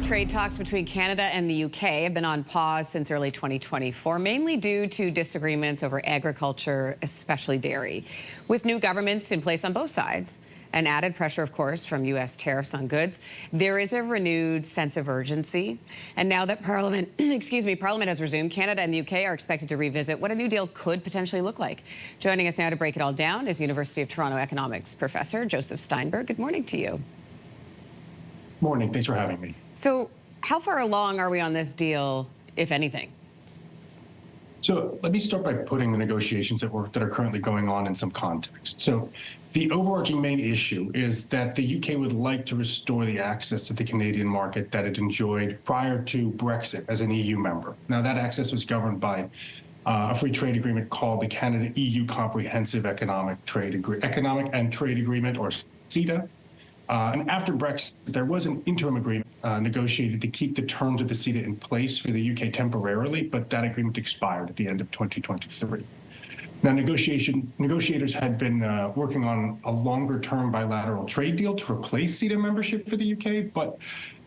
Trade talks between Canada and the UK have been on pause since early 2024, mainly due to disagreements over agriculture, especially dairy. With new governments in place on both sides and added pressure, of course, from U.S. tariffs on goods, there is a renewed sense of urgency. And now that Parliament, Parliament has resumed, Canada and the UK are expected to revisit what a new deal could potentially look like. Joining us now to break it all down is University of Toronto economics professor Joseph Steinberg. Good morning to you. Morning. Thanks for having me. So how far along are we on this deal, if anything? So let me start by putting the negotiations that are currently going on in some context. So the overarching main issue is that the UK would like to restore the access to the Canadian market that it enjoyed prior to Brexit as an EU member. Now, that access was governed by a free trade agreement called the Canada-EU Comprehensive Economic and Trade Agreement, or CETA. And after Brexit, there was an interim agreement negotiated to keep the terms of the CETA in place for the UK temporarily, but that agreement expired at the end of 2023. Now, negotiators had been working on a longer-term bilateral trade deal to replace CETA membership for the UK, but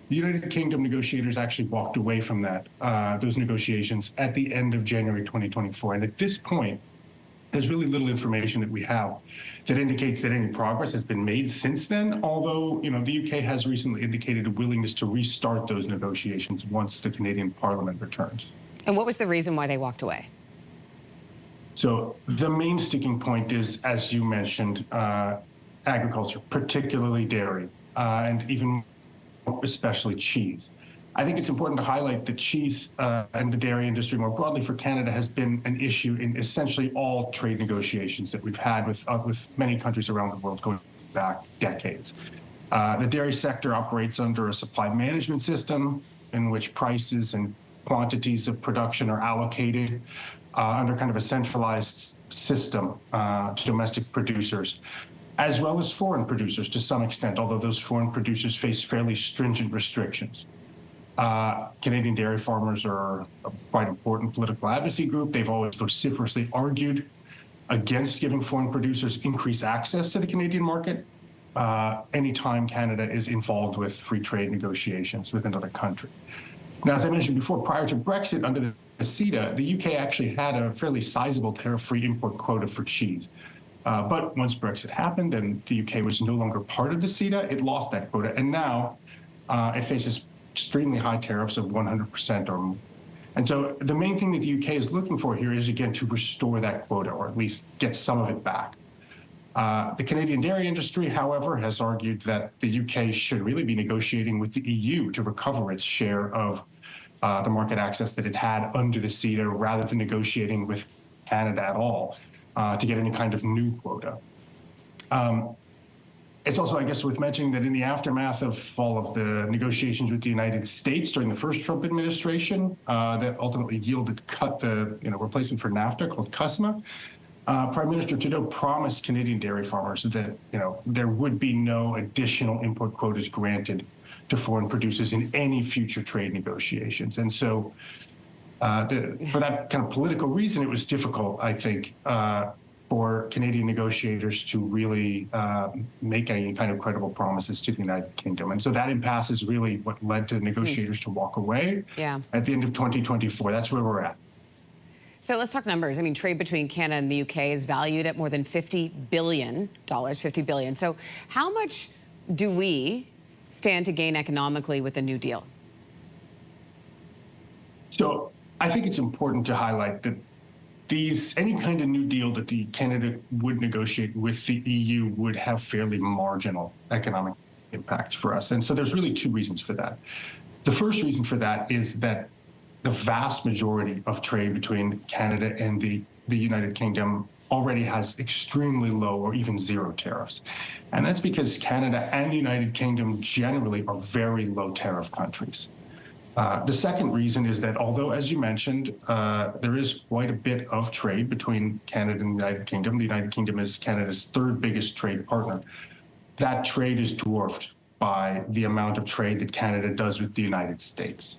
the United Kingdom negotiators actually walked away from those negotiations at the end of January 2024. And at this point, there's really little information that we have that indicates that any progress has been made since then, although, the UK has recently indicated a willingness to restart those negotiations once the Canadian Parliament returns. And what was the reason why they walked away? So the main sticking point is, as you mentioned, agriculture, particularly dairy, and even especially cheese. I think it's important to highlight that cheese and the dairy industry more broadly for Canada has been an issue in essentially all trade negotiations that we've had with many countries around the world going back decades. The dairy sector operates under a supply management system in which prices and quantities of production are allocated under kind of a centralized system to domestic producers, as well as foreign producers to some extent, although those foreign producers face fairly stringent restrictions. Canadian dairy farmers are a quite important political advocacy group. They've always vociferously argued against giving foreign producers increased access to the Canadian market anytime Canada is involved with free trade negotiations with another country. Now, as I mentioned before, prior to Brexit, under the CETA, the UK actually had a fairly sizable tariff-free import quota for cheese. But once Brexit happened and the UK was no longer part of the CETA, it lost that quota. And now it faces extremely high tariffs of 100% or more. And so the main thing that the UK is looking for here is, again, to restore that quota, or at least get some of it back. The Canadian dairy industry, however, has argued that the UK should really be negotiating with the EU to recover its share of the market access that it had under the CETA, rather than negotiating with Canada at all to get any kind of new quota. It's also, I guess, worth mentioning that in the aftermath of all of the negotiations with the United States during the first Trump administration that ultimately yielded the replacement for NAFTA called CUSMA, Prime Minister Trudeau promised Canadian dairy farmers that there would be no additional import quotas granted to foreign producers in any future trade negotiations. And so for that kind of political reason, it was difficult, I think, for Canadian negotiators to really make any kind of credible promises to the United Kingdom. And so that impasse is really what led to the negotiators to walk away at the end of 2024. That's where we're at. So let's talk numbers. I mean, trade between Canada and the UK is valued at more than $50 billion, $50 billion. So how much do we stand to gain economically with the new deal? So I think it's important to highlight that any kind of new deal that Canada would negotiate with the EU would have fairly marginal economic impacts for us. And so there's really two reasons for that. The first reason for that is that the vast majority of trade between Canada and the United Kingdom already has extremely low or even zero tariffs. And that's because Canada and the United Kingdom generally are very low tariff countries. The second reason is that although, as you mentioned, there is quite a bit of trade between Canada and the United Kingdom is Canada's third biggest trade partner. That trade is dwarfed by the amount of trade that Canada does with the United States.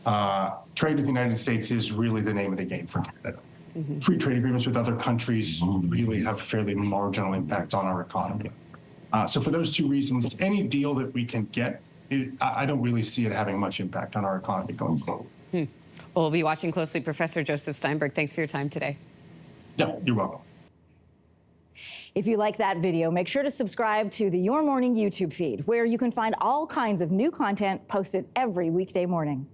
Trade with the United States is really the name of the game for Canada. Free trade agreements with other countries really have fairly marginal impact on our economy. So for those two reasons, any deal that we can get I don't really see it having much impact on our economy going forward. We'll be watching closely. Professor Joseph Steinberg, thanks for your time today. Yeah, you're welcome. If you like that video, make sure to subscribe to the Your Morning YouTube feed, where you can find all kinds of new content posted every weekday morning.